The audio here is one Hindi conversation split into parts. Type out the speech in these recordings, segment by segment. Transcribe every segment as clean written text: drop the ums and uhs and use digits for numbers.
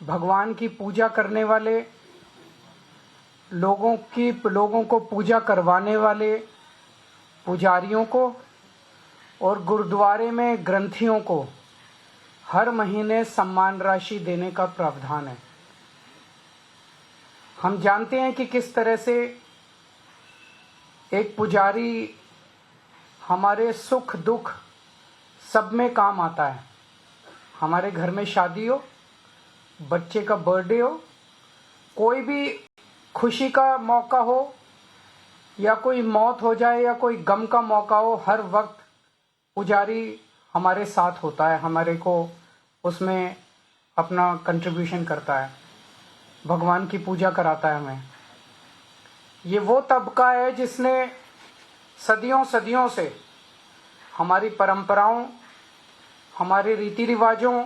भगवान की पूजा करने वाले लोगों को पूजा करवाने वाले पुजारियों को और गुरुद्वारे में ग्रंथियों को हर महीने सम्मान राशि देने का प्रावधान है। हम जानते हैं कि किस तरह से एक पुजारी हमारे सुख दुख सब में काम आता है। हमारे घर में शादी हो, बच्चे का बर्थडे हो, कोई भी खुशी का मौका हो या कोई मौत हो जाए या कोई गम का मौका हो, हर वक्त पुजारी हमारे साथ होता है, हमारे को उसमें अपना कंट्रीब्यूशन करता है, भगवान की पूजा कराता है हमें। ये वो तबका है जिसने सदियों सदियों से हमारी परंपराओं, हमारे रीति रिवाजों,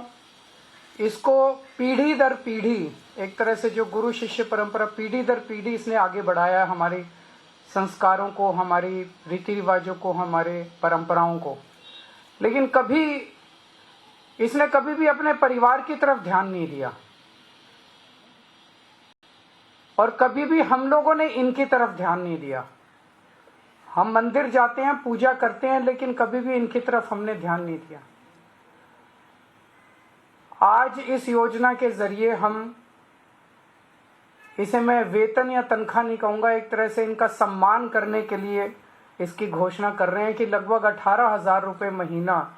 इसको पीढ़ी दर पीढ़ी, एक तरह से जो गुरु शिष्य परंपरा पीढ़ी दर पीढ़ी इसने आगे बढ़ाया है, हमारे संस्कारों को, हमारी रीति रिवाजों को, हमारे परंपराओं को। लेकिन इसने कभी भी अपने परिवार की तरफ ध्यान नहीं दिया और कभी भी हम लोगों ने इनकी तरफ ध्यान नहीं दिया। हम मंदिर जाते हैं, पूजा करते हैं, लेकिन कभी भी इनकी तरफ हमने ध्यान नहीं दिया। आज इस योजना के जरिए हम इसे, मैं वेतन या तनख्वाह नहीं कहूँगा, एक तरह से इनका सम्मान करने के लिए इसकी घोषणा कर रहे हैं कि लगभग 18,000 रुपये महीना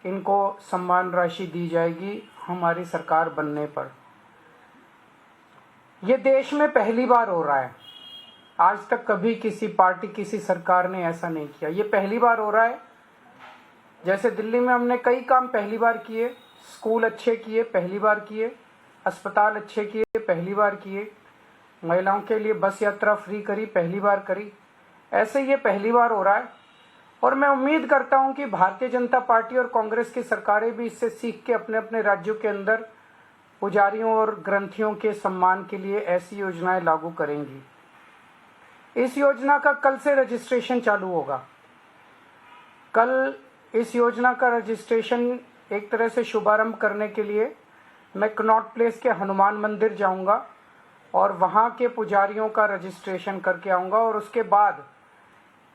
इनको सम्मान राशि दी जाएगी हमारी सरकार बनने पर। यह देश में पहली बार हो रहा है। आज तक कभी किसी पार्टी, किसी सरकार ने ऐसा नहीं किया। ये पहली बार हो रहा है। जैसे दिल्ली में हमने कई काम पहली बार किए, स्कूल अच्छे किए, पहली बार किए, अस्पताल अच्छे किए, पहली बार किए, महिलाओं के लिए बस यात्रा फ्री करी, पहली बार करी। ऐसे ये पहली बार हो रहा है और मैं उम्मीद करता हूं कि भारतीय जनता पार्टी और कांग्रेस की सरकारें भी इससे सीख के अपने अपने राज्यों के अंदर पुजारियों और ग्रंथियों के सम्मान के लिए ऐसी योजनाएं लागू करेंगी। इस योजना का कल से रजिस्ट्रेशन चालू होगा। कल इस योजना का रजिस्ट्रेशन एक तरह से शुभारंभ करने के लिए मैं कनॉट प्लेस के हनुमान मंदिर जाऊंगा और वहां के पुजारियों का रजिस्ट्रेशन करके आऊंगा और उसके बाद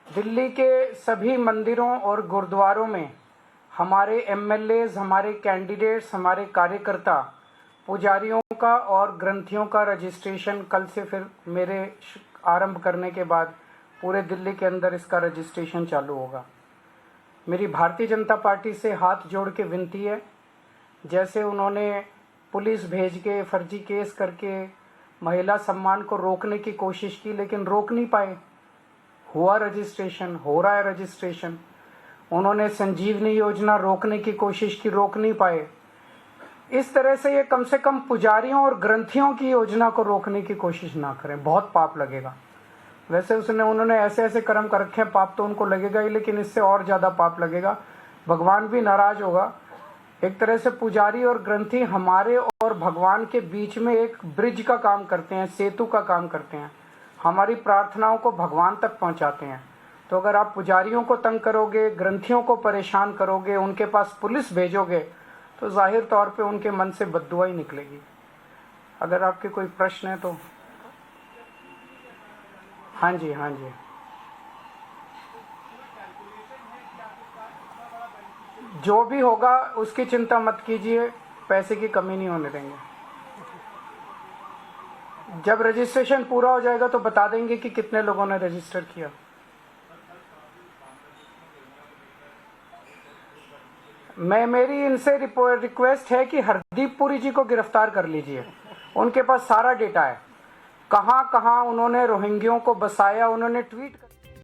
दिल्ली के सभी मंदिरों और गुरुद्वारों में हमारे एमएलएज, हमारे कैंडिडेट्स, हमारे कार्यकर्ता पुजारियों का और ग्रंथियों का रजिस्ट्रेशन कल से, फिर मेरे आरंभ करने के बाद पूरे दिल्ली के अंदर इसका रजिस्ट्रेशन चालू होगा। मेरी भारतीय जनता पार्टी से हाथ जोड़ के विनती है, जैसे उन्होंने पुलिस भेज के फर्जी केस करके महिला सम्मान को रोकने की कोशिश की लेकिन रोक नहीं पाए, हुआ रजिस्ट्रेशन, हो रहा है रजिस्ट्रेशन। उन्होंने संजीवनी योजना रोकने की कोशिश की, रोक नहीं पाए। इस तरह से ये कम से कम पुजारियों और ग्रंथियों की योजना को रोकने की कोशिश ना करें, बहुत पाप लगेगा। वैसे उन्होंने ऐसे ऐसे कर्म कर रखे हैं, पाप तो उनको लगेगा ही, लेकिन इससे और ज्यादा पाप लगेगा, भगवान भी नाराज होगा। एक तरह से पुजारी और ग्रंथी हमारे और भगवान के बीच में एक ब्रिज का काम करते हैं, सेतु का काम करते हैं, हमारी प्रार्थनाओं को भगवान तक पहुंचाते हैं। तो अगर आप पुजारियों को तंग करोगे, ग्रंथियों को परेशान करोगे, उनके पास पुलिस भेजोगे, तो जाहिर तौर पे उनके मन से बद्दुआ ही निकलेगी। अगर आपके कोई प्रश्न है तो। हाँ जी, हाँ जी। जो भी होगा उसकी चिंता मत कीजिए, पैसे की कमी नहीं होने देंगे। जब रजिस्ट्रेशन पूरा हो जाएगा तो बता देंगे कि कितने लोगों ने रजिस्टर किया। मेरी इनसे रिक्वेस्ट है कि हरदीप पुरी जी को गिरफ्तार कर लीजिए। उनके पास सारा डेटा है, कहां कहां उन्होंने रोहिंग्यों को बसाया, उन्होंने ट्वीट